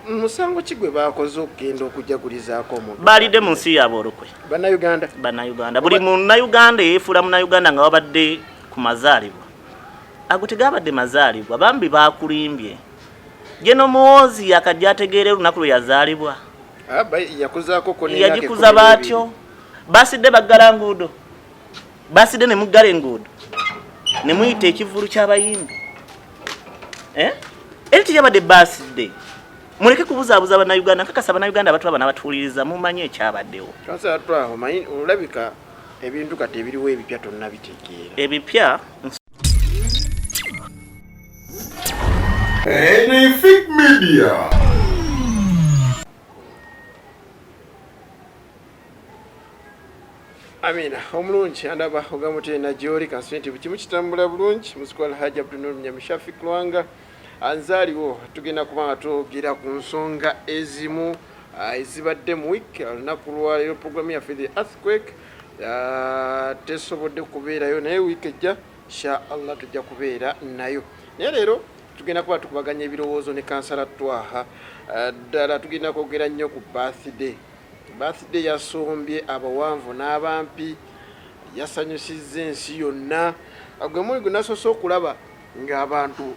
Musango kigwe bakoze okugenda okujagulizaako omuntu balidde mu nsi yaabwe olukwe bannayuganda buli munnayuganda yeefuula munnayuganda nga wabadde ku mazaalibwa ago tegabadde mazaalibwa bambi bakulimbye Jeno Muhoozi akajja ategeera olunaku lwe yazaalibwa yagikuza baatyo basidde baggala nguudo basidde ne muggala enguudo ne muyita ekivulu ky'abayimbi eri teyabadde basidde muleke kubuzaabuza bannayuganda nkakasa bannayuganda abatula bana batuuliriza mumanye ekyabaddewo olabika ebintu kati ebiriwo ebipya tonna bitegeera ebipya Anyfic Media. Amina omulungi andaba ogamutena gyoli kansenti bukimu kitambula bulungi musikola haja Abdunur Mnyamishafi Klwanga anzaaliwo tugenda kubanga twogera ku nsonga ezimu ezibadde mu week olunaku lwaleero programu yaffe the earthquake tesobodde kubeerayo naye week ejja insha Allah tujja kubeera nayo naye leero tugenda kuba tukubaganya ebirowoozo ne kansala Twaha ddala tugenda kwogera nnyo ku birthday yasombye abawanvu n'abampi yasanyusizza ensi yonna gwe muli gwe nasoose okulaba ng'abantu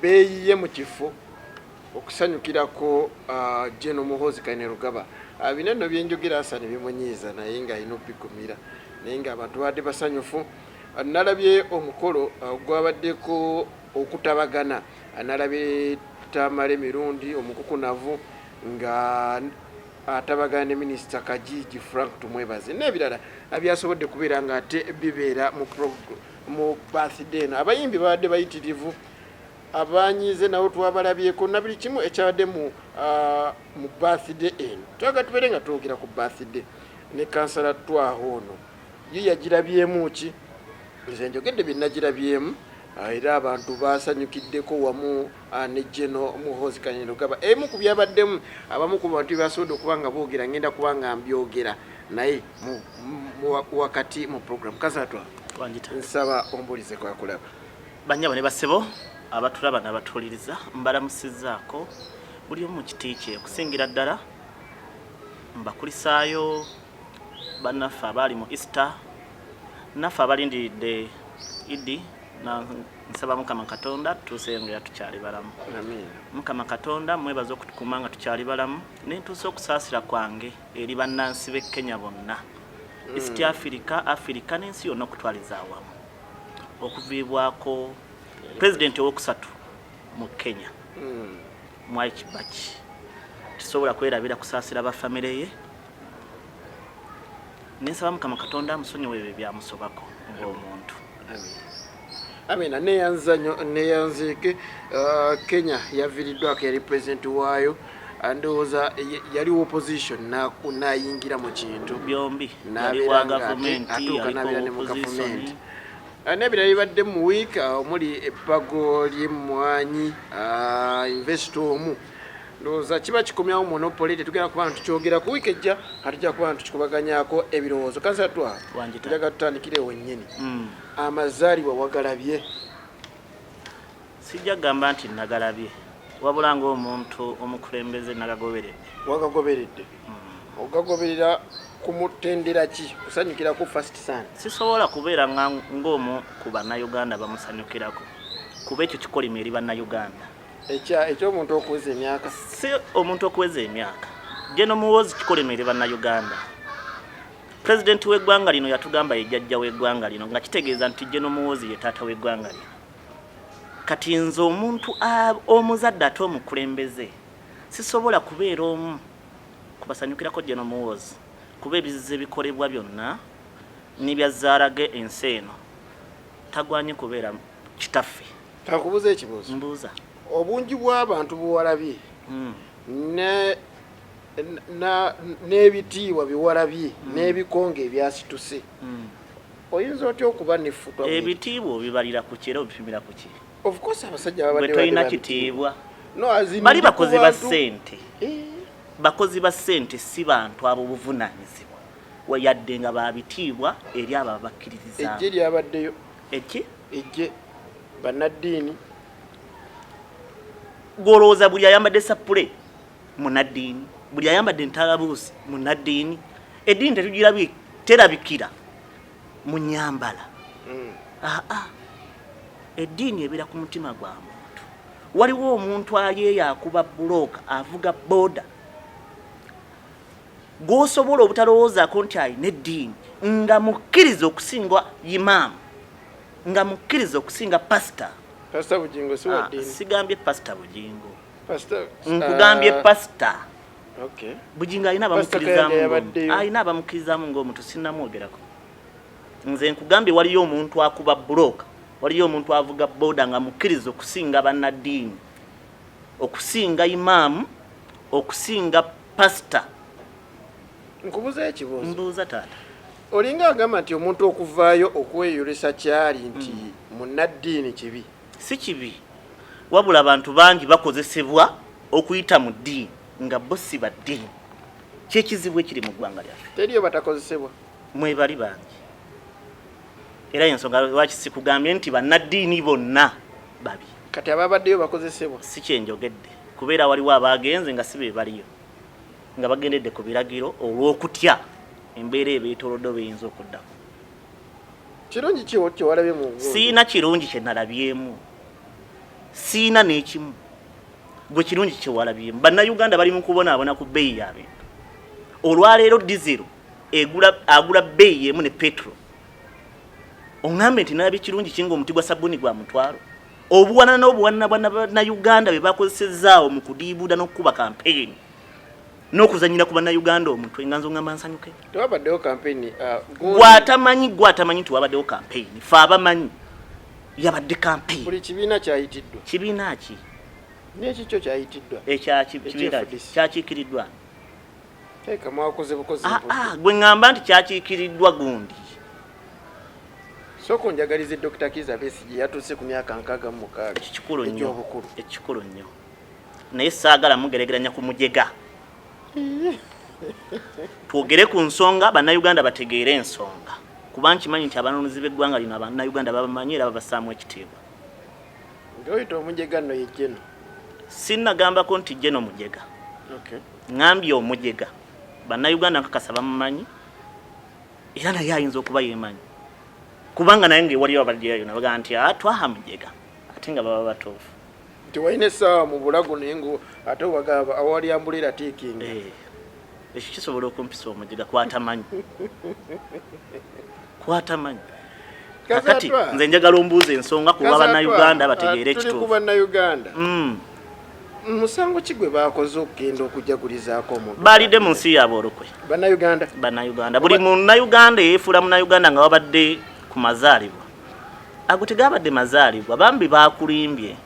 beeyiye mu kifo okusanyukirako Jeno Muhoozi K bino nno byenjogera asa ne bimunyiiza naye ng'alina obikumira naye ng'abantu badde basanyufu nalabye omukolo gwabaddeko okutabagana nalabye Tamale mirundi omukukunavu nga atabagana ne minisita Kajiji Frank tumwebaze n'ebirala abyasobodde kubeera nga ate bibeera mu birthday eno abayimbi babadde bayitirivu abanyize nabo twabalabyeko na buli kimu ekyabadde mu birthday eno twaga tubeere nga twogera ku birthday ne kansala Twaha ono ye yagirabyemu ki nze njogedde byennagirabyemu era abantu basanyukiddeko wamu ne Jeno Muhoozi K emu ku byabaddemu abamu ku bantu basobodde okuba nga boogera ngenda kuba nga mbyogera naye wakati mu program kansala Twaha nsaba ombulize kwakulaba banyaba ne basebo abatulaba n'abatuuliriza mbalamusizaako buli omu mu kiti kye okusingira ddala mbakulisaayo bannaffe abaali mu Easter naffe abalindiridde Idi nsaba Mukama Katonda tutusengera tukyali balamu Mukama Katonda mwebaza okutukuma nga tukyali balamu nentuusa okusaasira kwange eri bannansi b'e Kenya bonna East Africa n'ensi yonna okutwaliza awamu okuviibwako President owokusatu mu Kenya Mwai Kibaki tusobola kwerabira kusaasira bafamire ye nensaba Mukama Katonda amusonyiwe ebyo byamusobako ng'omuntu Amina neyanzeke Kenya yaviiriddwako yali president waayo ndowooza yali opposition nayingira mu kintu byombi yali wa gavumenti yali mu gavumenti n'ebirala bibadde mu week omuli ebbago ly'emmwanyi investor omu ndowooza kiba kikomyawo monopoly tetugenda kuba tukyogera ku week ejja atujja kuba tukubaganyako ebirowoozo kansala Twaha tujaga tutandikirewo nnyini amazaalibwa wagalabye sijja gamba nti nagalabye wabula ng'omuntu omukulembeze wagagoberedde ogagoberera kumutendera ki kusanyukirako first son sisobola kubeera ng'omu ku bannayuganda bamusanyukirako kuba ekyo kikolima eri bannayuganda ekyomuntu okuweza emyaka si omuntu okuweza emyaka Jeno Muhoozi kikolima eri bannayuganda President w'eggwanga lino yatugamba ye jjajja w'eggwanga lino nga kitegeeza nti Jeno Muhoozi ye taata w'eggwanga lino kati nze omuntu omuzadde ate omukulembeze sisobola kubeera omu kubasanyukirako Jeno Muhoozi kuba ebizizo ebikolebwa byonna n'ibyazaalage ensi eno tagwanye kubeera kitaffe kakubuza ekibuuzo mbuuza obungi bw'abantu buwalabye n'ebitiibwa biwalabye n'ebikonge ebyasituse oyinza otya okuba nefutwa ebitiibwa obibalira ku kiro obipimira ku ki of course abasajja babadde tolina kitiibwa bali bakozi ba ssente bakozi ba ssente si bantu abo buvunaanyizibwa wayadde nga babitiibwa eri abo abakkiririza ejje lyabaddeyo ejje bannaddiini golooza buli ayambadde sapule munaddiini, buli ayambadde entalabuusi munaddiini. Eddiini tetugirabye terabikira mu nnyambala. Eddiini ebeera ku mutima gwa muntu. Waliwo omuntu ayeeyo akuba bulooka avuga booda gw'osobola obutalowoozaako nti alina eddiini nga mukkiriza okusinga imaamu, nga mukkiriza okusinga pasita. Pastor Bugingo si wa ddiini. Sigambye pasita Bugingo. Pastor Nkugambye pasita. Okay. Bugingo alina abamukkirizamu ng'omuntu sinnamwogerako. Nze nkugambye waliyo omuntu akuba bulooka, waliyo omuntu avuga booda nga mukkiriza okusinga bannaddiini, okusinga imaamu, okusinga pasita. Nkubuza ekibuuzo. Mbuuza taata. Olinga agamba nti omuntu okuvaayo okweyolesa kyali nti munnaddiini kibi. Si kibi. Wabula abantu bangi bakozesebwa okuyita mu ddiini nga bo si ba ddiini. Kyekizibu ekiri mu ggwanga lyaffe. Teriyo batakozesebwa. Mwebali bangi. Era ensonga lwaki sikugambye nti bannaddiini bonna babi. Kati ababaddeyo bakozesebwa. Si kyenjogedde. Kubeera waliwo abaagenze nga si be baliyo. Nga bagendedde ku biragiro olw'okutya embeera ebeetoolodde beyinza okuddako. Kirungi ki kye walabye mu nguni? Siina kirungi kye nalabyemu. Siina n'ekimu. Gwe kirungi kye walabyemu. Bannayuganda bali mu kubonaabona ku bbeeyi ya bintu. Olwaleero dizero agula bbeeyi emu ne petro. Oŋŋambe nti nalabye kirungi ki ng'omuti gwa sabbuuni gwa mutwalo. Obuwanana n'obuwanana bwannayuganda bwe bakozesezaawo mu kudiibuuda n'okukuba kampeyini n'okuzanyira ku bannayuganda omutwe nga nzongamba nsanyuke. Tewabaddewo kampeyini. Gwatamanyi nti wabaddewo kampeyini. Fe abamanyi yabadde kampeyini. Buli kibiina kyayitiddwa. Kibiina ki? N'ekikyo kyayitiddwa. Kyakiikiriddwa. Teeka mwakoze bukozi. Gwe ŋŋamba nti kyakiikiriddwa gundi. Soko njagalize Dr. Kiza Besigye yatuuse ku myaka 66. Ekikulu nnyo. Ekikulu nnyo. Naye saagala mugeregeranya ku mujega. Twogere ku nsonga bannayuganda bategeere ensonga. Kuba nkimanyi nti abanoonyezi b'eggwanga lino abannayuganda babamanyi era babasaamu ekitiibwa. Ng'oyita omujega nno ye Jeno. Sinnagambako nti Jeno mujega. Okay. Ngambye omujega. Bannayuganda nkakasa bamumanyi era naye ayinza okuba yeemanyi. Kubanga naye ng'ewaliyo abaddeyo nabaga nti twaha mujega ate nga baba batuufu. Nti walina essaawa mu bulago naye ngo ate wagaba awali ambulira tiikinga. Ekyo kisobola okumpisa omujega kwatamanyi. Kwatamanyi. Kakati nze njagala ombuuza ensonga kuba bannayuganda bategeere ekituufu. Tuli ku bannayuganda. Musango ki gwe baakoze okugenda okujagulizaako omuntu? Baalidde mu nsi yaabwe olukwe. Bannayuganda. Buli munnayuganda eyeefuula munnayuganda nga wabadde ku mazaalibwa. Ago tegabadde mazaalibwa, bambi baakulimbye.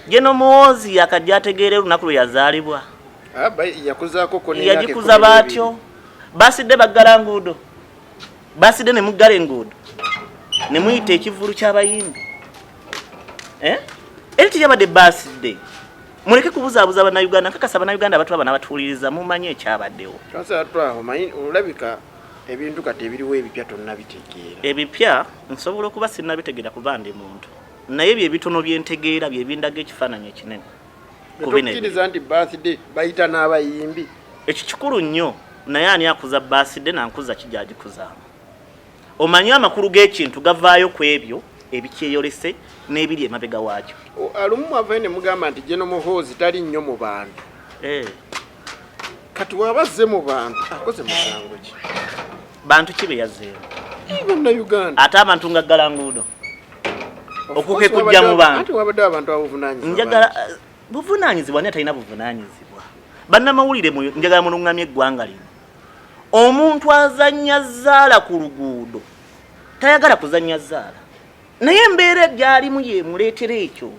Jeno Muhoozi akajja ategeere olunaku lwe yazaalibwa. Yakuzaako konera yagikuza baatyo. Baasidde baggala nguudo. Baasidde ne muggala enguudo. Ne muyita ekivulu ky'abayimbi. Eri teyabadde baasidde. Muleke kubuzaabuza bannayuganda, nkakasa bannayuganda abatulaba n'abatuwuliriza mumanyi ekyabaddewo. Olabika ebintu kati ebiriwo ebipya tonnabitegeera. Ebipya nsobola okuba sinnabitegeera kuba ndi muntu. Naye bye bitono bye ntegeera bye bindaga ekifaananyi ekinene. Tukkiriza nti birthday bayita n'abayimbi. Ekyo kikulu nnyo, naye ani akuza birthday n'ankuza kijagikuzaamu. Omanyi amakulu g'ekintu gavaayo ku ebyo ebikyeyolese n'ebiri emabega waakyo. Alumu avayo ne mugamba nti Jeno Muhoozi tali nnyo mu bantu. Kati wabazze mu bantu akoze musango ki? Bantu ki be yazzeemu? Bannayuganda. Ate abantu nga galanguudo. Okuke kujja mu bantu. Ate wabadde abantu abuvunaanyizibwa. Njagala buvunaanyizibwa naye talina buvunaanyizibwa. Bannamawulire njagala mulungamye eggwanga lino. Omuntu azannya zzaala ku luguudo tayagala kuzannya zzaala. Naye embeera gy'alimu yeemuleetera ekyo.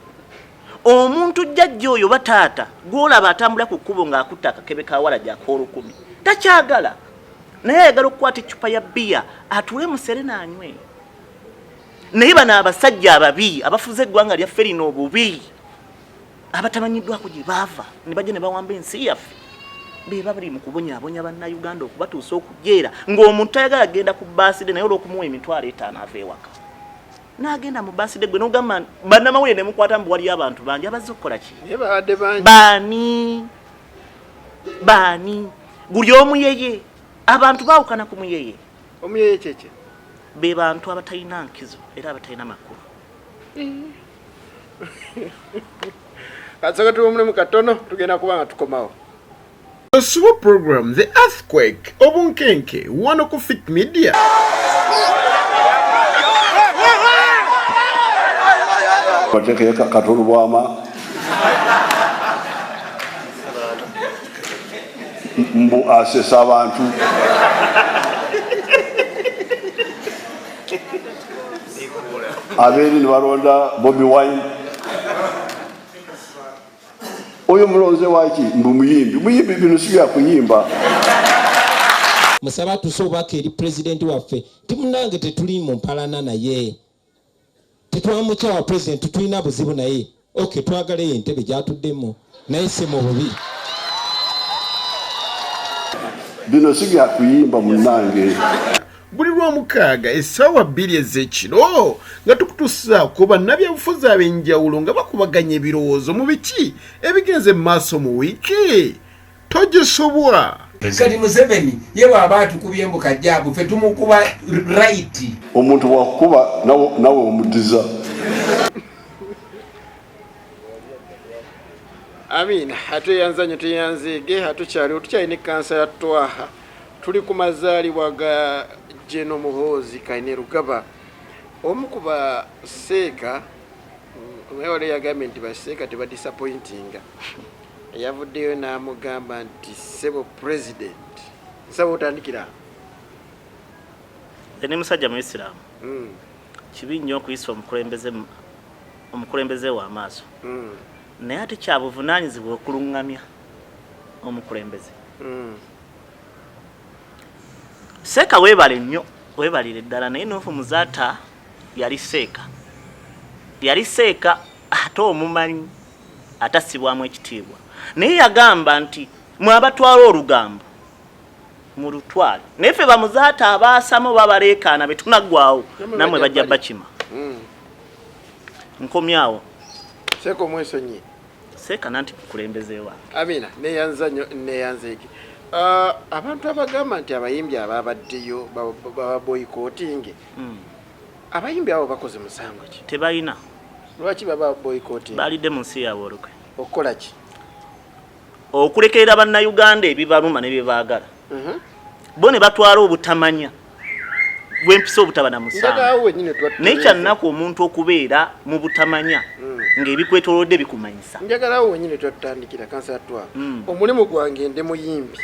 Omuntu jjajja oyo bataata gw'olaba atambula ku kkubo ng'akutta akakebe kawala gy'akoolukumi takyagala. Naye ayagala okukwata eccupa ya bbiya atule mu serena anywe. Naye bano abasajja ababi abafuze eggwanga lyaffe lino obubi abatamanyiddwako gye baava ne bajja ne bawamba ensi yaffe beba bali mu kubonyaabonya bannayuganda okubatuusa okujeera ng'omuntu tayagala agenda ku baaside naye olw'okumuwa emitwalo 5 ava ewaka. n'agenda mu birthday gwe n'ogamba bannamawulire ne mukwata mbu waliyo abantu bangi abazze okukola ki baani guli omuyeye abantu baawukana ku muyeye omuyeye kyekye be bantu abatalina nkizo era abatalina makulu katsoka tuli omulimu katono tugenda kuba nga tukomawo Osubo program The Earthquake obunkenke wano ku Fit Media. Bateke katulu bwama mbu asesa abantu aberi ni baronda Bobby Wine oyo mulonze waki mbu muyimbi bino sibya kuyimba musaba tusobaka eri president waffe timunange tetuli mu mpalana naye tetwamukyawa president tulina buzibu naye okay twagala entebe gyatuddemu naye si mu bubi bino sibya kuyimba munange Buli lw'omukaaga essaawa 2 ez'ekiro nga tukutuusa ku bannabyabufuzi ab'enjawulo nga bakubaganya ebirowoozo mu biki ebigenze mu maaso mu wiiki togisobwa Kati Museveni ye bw'aba atukubye mbu kajjaabu ffe tumukuba right omuntu bwakuba nawe omudiza Amina atuyanzanyo tuyanzige tukyalina kansa ya twaha tuli ku mazaalibwa ga Jeno Muhoozi K Lugaba omu ku baseeka omwewale yagambye nti baseeka tebadisappointinga yavuddeyo n'amugamba nti sebo president nsaba otandikira ne musajja muisiraamu kibi nnyo okuyisa omukulembeze w'amaaso naye ate kyabuvunaanyizibwa okuluŋŋamya omukulembeze Seeka weebale nnyo weebalire ddala naye n'ofu muzaata yali seeka ate omumanyi atassibwamu ekitiibwa naye yagamba nti mwabatwala olugambo mu lutwale naye ffe bamuzaata abaasamu babaleekaana be tunaggwawo nammwe bajja bakima nkomyawo Seeka omwesonyi Seeka nanti kukulembezeewa Amina neyanzanyo neyanzeeki abantu abagamba nti abayimbi ababaddeyo boycotting abayimbi abo bakoze musango ki tebalina lwaki baba boycotting balidde mu nsi yaabwe olukwe okukola ki okulekerera bannayuganda ebibaluma ne bye baagala bo ne batwala obutamanya bw'empisa obutaba na musango naye kyannaku omuntu okubeera mu butamanya ng'ebikwetolodde bikumanyisa njagalawo wenyini twatandikira kansa yatwa omulimu gwange ndi muyimbi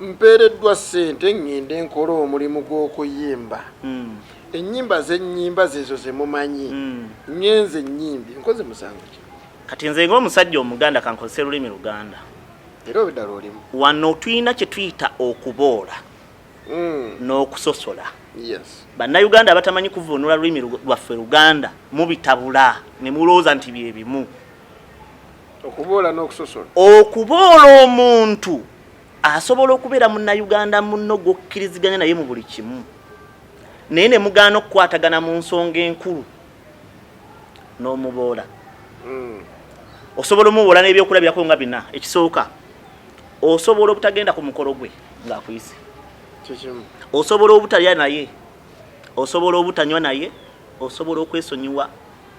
mpeereddwa ssente ngende nkola omulimu gw'okuyimba ennyimba z'ennyimba zezo ze mumanyi nyenze ennyimbi nkoze musango ki kati nze ng'omusajja omuganda kankozesa olulimi luganda era obidala olimu wano tulina kye tuyita okuboola n'okusosola bannayuganda abatamanyi kuvuunula lulimi lwaffe luganda mubitabula ne mulowooza nti bye bimu okuboola n'okusosola okuboola omuntu asobola okubeera munnayuganda munno gw'okkiriziganya naye mu buli kimu naye ne mugaana okukwatagana mu nsonga enkulu n'omuboola osobola omuboola n'ebyokulabirako nga bina ekisooka osobola obutagenda ku mukolo gwe ng'akuyise osobola obutalya naye osobola obutanywa naye osobola okwesonyiwa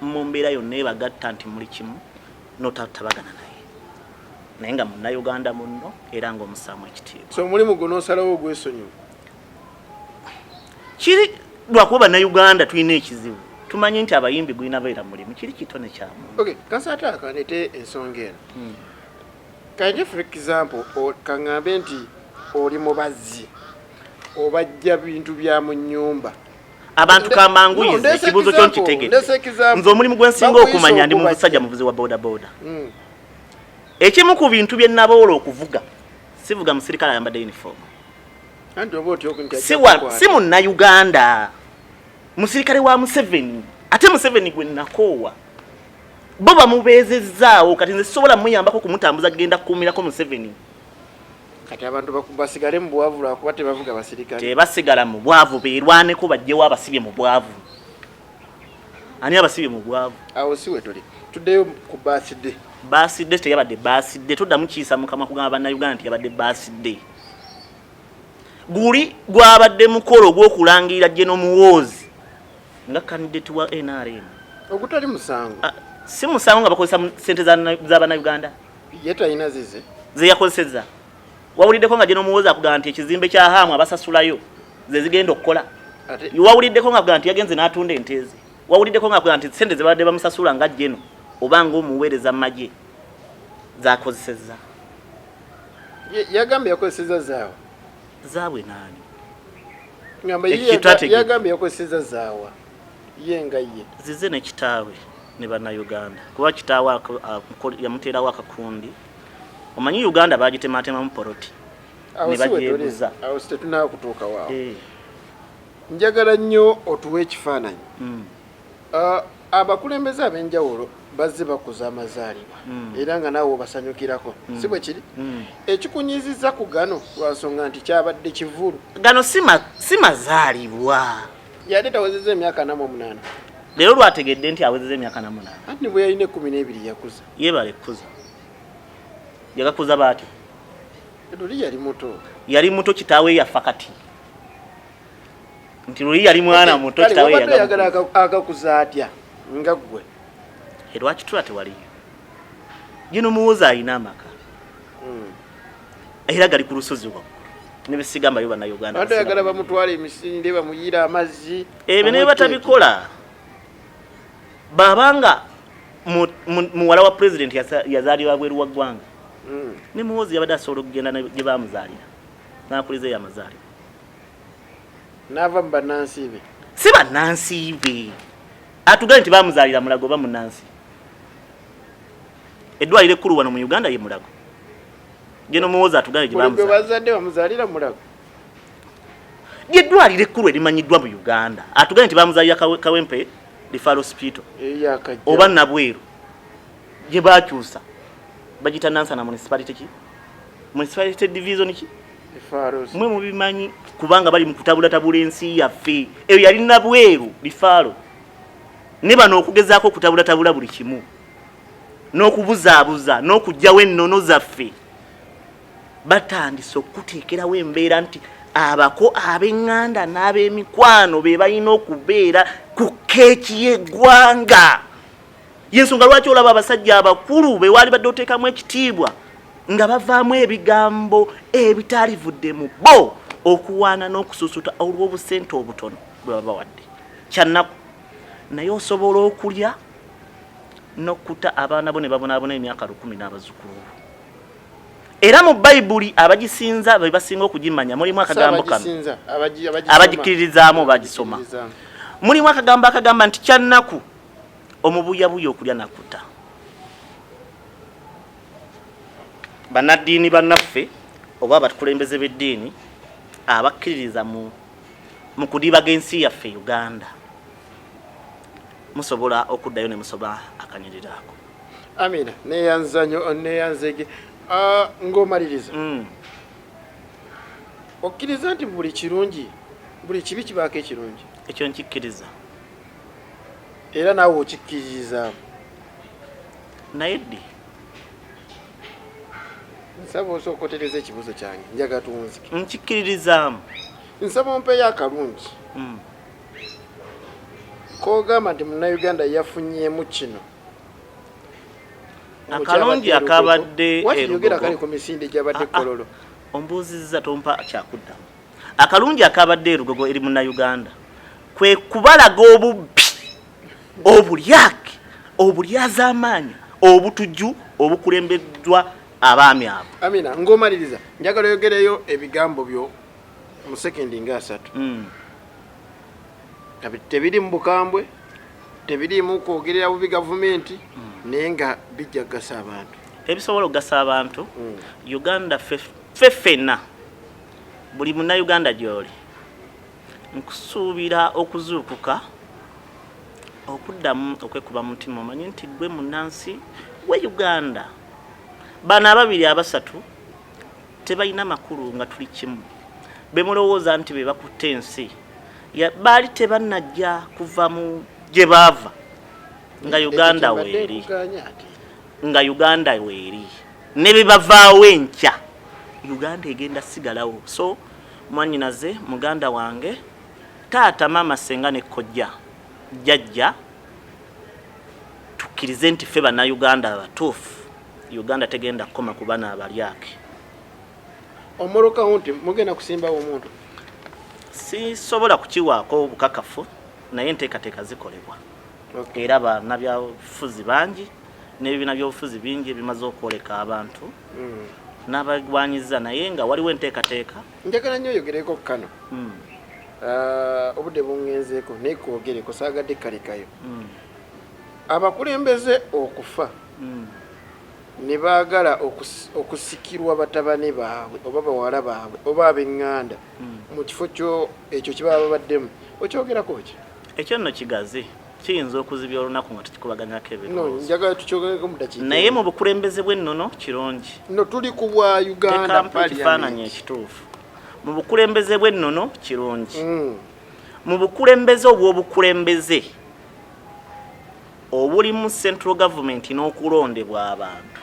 mu mbeera yonna ebagatta nti muli kimu n'otatabagana naye naye nga munnayuganda munno era ng'omusaamu ekitiibwa so omulimu guno osalawo ogwesonyiwa kiri lwakuba bannayuganda tulina ekizibu tumanyi nti abayimbi gulina beera mulimu kiri kitone kyamu kansata akanete ensonga eno kanje for example kaŋŋambe nti oli mubazzi obajja bintu bya mu nnyumba abantu kamanguyize ekibuuzo kyo nkitegedde nze omulimu gwe nsinga okumanya ndi mu busajja muvuzi wa bodaboda ekimu ku bintu bye naboola okuvuga sivuga musirikale ayambadde uniform si munnayuganda musirikale wa Museveni ate Museveni gwe nakoowa bo bamubeezezzaawo kati nze sisobola muyambako kumutambuza genda kukuumirako Museveni kati abantu basigale mu bwavu lwakuba tebavuga basirikale tebasigala mu bwavu beerwaneko bajjewo abasibye mu bwavu ani abasibye mu bwavu awo siwe tuli tuddeyo ku birthday birthday teyabadde birthday tuddamu kiisa mukama kugamba bannayuganda nti yabadde birthday guli gwabadde mukolo ogw'okulangirira General Muhoozi nga candidate wa NRM ogutali musango si musango nga bakozesa sente za bannayuganda ye talina zize ze yakozeseza wawuliddeko nga General Muhoozi akugamba nti ekizimbe kya haamu abasasulayo ze zigenda okukola wawuliddeko nga akugamba nti yagenze n'atunda enteze wawuliddeko nga akugamba nti sente ze babadde bamusasula nga General obanga omuweereza mmaje zakozeseza yagambye yakozeseza zaawa zaabwe naani ngamba yagambye yakozeseza zaawa ye nga ye zize ne kitaawe ne bannayuganda kuba kitaawe yamuteerawo akakundi omanyi Uganda bagitematemamu poloti ne bajeebuza awo tetunaa kutuuka waawo njagala nnyo otuwe ekifaananyi abakulembeze ab'enjawulo bazze bakuza amazaalibwa era nga naawe obasanyukirako si bwe kiri ekikunyiizizza ku gano lwansonga nti kyabadde kivulu gano si mazaalibwa yadde tawezezza emyaka 48 leero lwategedde nti awezezza emyaka 48 anti bwe yalina 12 yakuza yebala ekkuza yagakuza baatyo luli yali muto kitaawe yafa kati nti luli yali mwana muto kitaawe yagala agakuza atya nga ggwe lwaki tula tewaliyo General Muhoozi alina amaka era gali ku lusozi waggulu nebisigambayo bannayuganda ate yagala bamutwala emisinde bamuyira amazzi ebyo ne batabikola babanga muwala wa president yazaalibwa bweru wa ggwanga ne Muhoozi yabadde asobola okugenda gye bamuzaalira n'akuliza eyamazaalibwa n'ava mu bannansi be si bannansi be atugale nti bamuzaalira Mulago oba munnansi eddwaliro ekkulu wano mu Uganda ye Mulago General Muhoozi atugale gye bazadde bamuzaalira Mulago eddwaliro ekkulu erimanyiddwa mu Uganda atugale nti bamuzaalira Kawempe Referral Hospital oba Nabweru gye bakyusa bagita Nansana municipality ki municipality division ki mwe mubimanyi kubanga bali mu kutabula ensi yaffe eyo yali Nabweru Referral ne bano okugezaako okutabula buli kimu n'okubuzaabuza n'okugyawo ennono zaffe batandise okuteekerawo embeera nti abako ab'eŋŋanda n'ab'emikwano be balina okubeera ku keeki y'eggwanga yensonga lwaki olaba abasajja abakulu be waali badde oteekamu ekitiibwa nga bavaamu ebigambo ebitalivudde mu bo okuwaana n'okususuta olw'obusente obutono bwe baba wadde kyannaku naye osobola okulya n'okkuta abaana bo ne babonaabona emyaka 10 n'abazzukulu era mu Bayibuli abagisinza be basinga okugimanya mulimu akagambo kano abagikiririzaamu bagisoma mulimu akagambo akagamba nti kyannaku omubuyabuya okulya nakkuta bannaddiini bannaffe oba abakulembeze b'eddiini abakkiririza mu kudibaga ensi yaffe Uganda musobola okuddayo ne musoba akanyirira ako amina neyanzege ng'omaliriza okkiriza nti buli kirungi buli kibi kibaako ekirungi ekyo nkikkiriza era naawe okikkiririzaamu naye ddi nsaba osooka otereza ekibuzo kyange njaga tunzike nkikkiririzaamu nsaba ompeeyo akalungi kogamba nti munnayuganda yafunyeemu kino akalungi akabadde wakiyogera kali ku misinde gyabadde kololo ombuuzizza tompa kyakuddamu akalungi akabadde erugogo eri munnayuganda kwe kubalaga obubbi obulyake obulyaz'amaanyi obutujju obukulembeddwa abaami abo amina ng'omaliriza njagala oyogereyo ebigambo byo mu sekendi nga 3 tebiri mu bukambwe tebirimu kwogerera bubi gavumenti naye nga bijja kugasa abantu ebisobola okugasa abantu Uganda ffenna buli munnayuganda gy'oli nkusuubira okuzuukuka okuddamu okwekuba mutima omanyi nti gwe munnansi we Uganda bano ababiri abasatu tebalina makulu nga tuli kimu be mulowooza nti be bakutte ensi baali tebannajja kuva mu gye baava nga Uganda weeri nga Uganda weeri ne bibavaawo enkya Uganda egenda sigalawo. So mwanyinaze muganda wange taata mama senga ne kojja jjajja tukkirize nti ffe bannayuganda abatuufu Uganda tegenda kukoma ku bana abalyake. omolokawo nti mugenda kusimbawo omuntu sisobola kukiwaako obukakafu naye enteekateeka zikolebwa. Era bannabyabufuzi bangi n'ebibiina by'obufuzi bingi ebimaze okwoleka abantu n'abagwanyiza naye nga waliwo enteekateeka. njagala nnyo oyogereko kano obudde bungenzeeko naye kwogereko saagadde kalekayo. Abakulembeze okufa ne baagala okusikirwa batabani baabwe oba bawala baabwe oba ab'eŋŋanda mu kifo ekyo kye baba babaddemu okyogerako ki? Ekyo nno kigazi kiyinza okuzibya olunaku nga tukikubaganyako ebirowoozo. Njagala tukyogereko mu dakiika naye mu bukulembeze bw'ennono kirungi. No tuli ku bwa Uganda ekifaananyi ekituufu. Mu bukulembeze bw'ennono kirungi. Mu bukulembeze obw'obukulembeze obuli mu central government n'okulondebwa abantu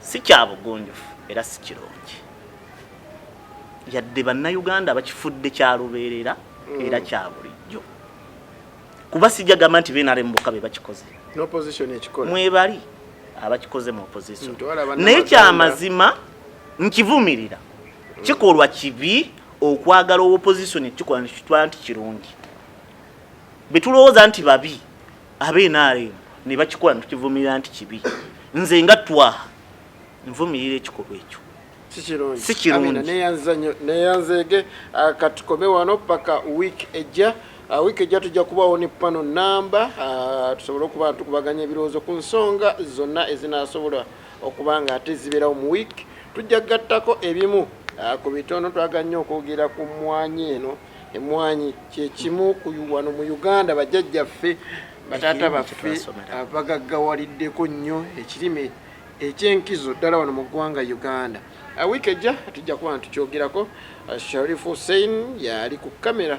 si kya bugunjufu era si kirungi. Yadde bannayuganda bakifudde kya lubeerera era kya bulijjo. Kuba sijja gamba nti benaale mu bokka be bakikoze. N'opposition ekikola. Mwebali abakikoze mu opposition. Naye kyamazima nkivumirira. Kikolwa kibi okwagala opposition kikola nti kirungi. Betulowooza nti babi abenaale ne bakikola ntukivumirira nti kibi. Nze nga twaha nvumirira ekikolwa ekyo. Si kirungi. Neyanzeege katukome wano paka week ejja. Week ejja tujja kubawo ne pano namba tusobole okuba tukubaganya ebirowoozo ku nsonga zonna ezinasobola okuba nga ate zibeerawo mu week. Tujja gattako ebimu ku bitono twaganya okwogera ku mmwanyi eno. Emmwanyi kye kimu ku wano mu Uganda bajjajjaffe bataata baffe abagaggawaliddeko nnyo ekirime ekyenkizo ddala wano mu ggwanga Uganda. Week ejja tujja kuba tukyogerako. Sharif Hussein yali ku kamera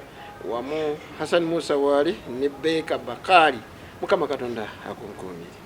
wamu Hassan Musa wali ne Beka Bakari. Mukama Katonda akunkuumire.